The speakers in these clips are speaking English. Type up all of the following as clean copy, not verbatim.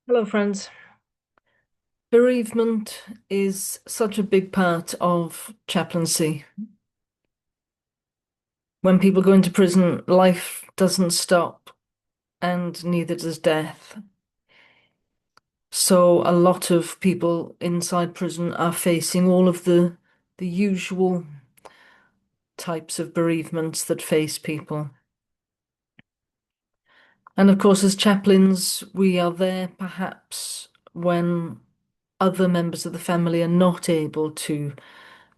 Hello, friends. Bereavement is such a big part of chaplaincy. When people go into prison, life doesn't stop, and neither does death. So a lot of people inside prison are facing all of the usual types of bereavements that face people. And of course, as chaplains, we are there perhaps when other members of the family are not able to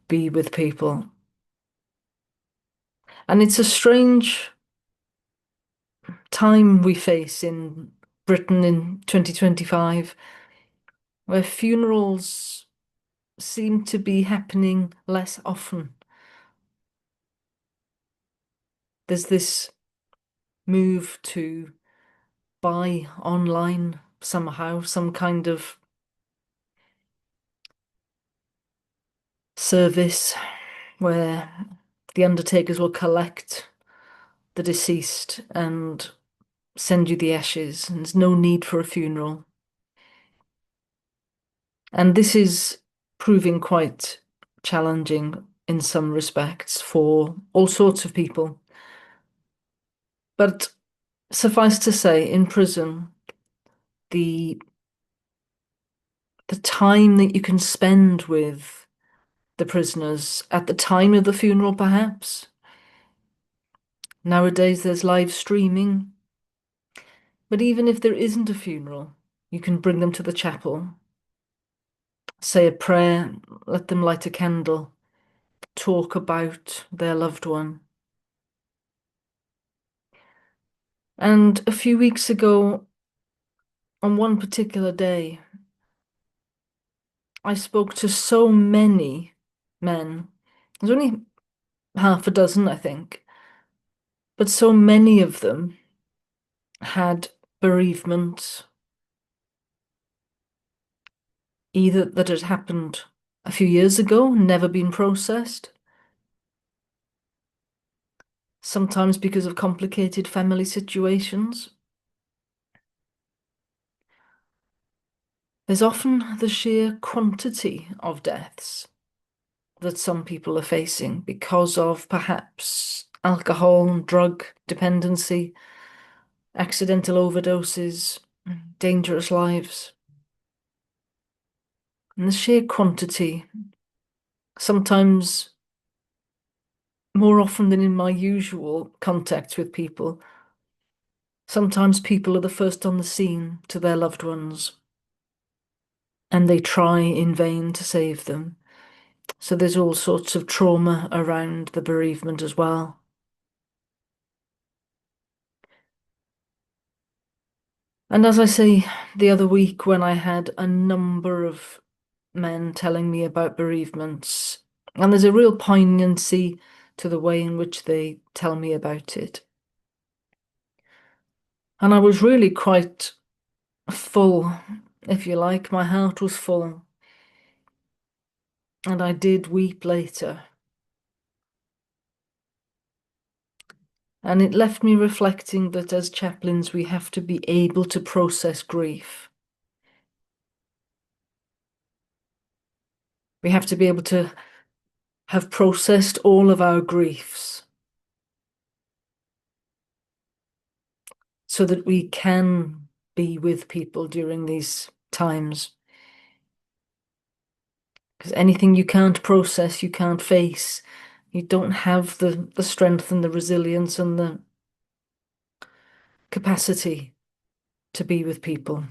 be with people. And it's a strange time we face in Britain in 2025, where funerals seem to be happening less often. There's this move to buy online somehow, some kind of service where the undertakers will collect the deceased and send you the ashes, and there's no need for a funeral. And this is proving quite challenging in some respects for all sorts of people. But suffice to say, in prison, the the time that you can spend with the prisoners at the time of the funeral, perhaps. Nowadays, there's live streaming. But even if there isn't a funeral, you can bring them to the chapel, say a prayer, let them light a candle, talk about their loved one. And a few weeks ago, on one particular day, I spoke to so many men. There's only half a dozen, I think, but so many of them had bereavement, either that had happened a few years ago, never been processed, sometimes because of complicated family situations. There's often the sheer quantity of deaths that some people are facing because of perhaps alcohol and drug dependency, accidental overdoses, dangerous lives. And the sheer quantity, sometimes more often than in my usual contacts with people, sometimes people are the first on the scene to their loved ones and they try in vain to save them. So there's all sorts of trauma around the bereavement as well. And as I say, the other week when I had a number of men telling me about bereavements, and there's a real poignancy to the way in which they tell me about it. And I was really quite full, if you like. My heart was full, and I did weep later. And it left me reflecting that as chaplains, we have to be able to process grief. We have to be able to have processed all of our griefs so that we can be with people during these times. Because anything you can't process, you can't face. You don't have the strength and the resilience and the capacity to be with people.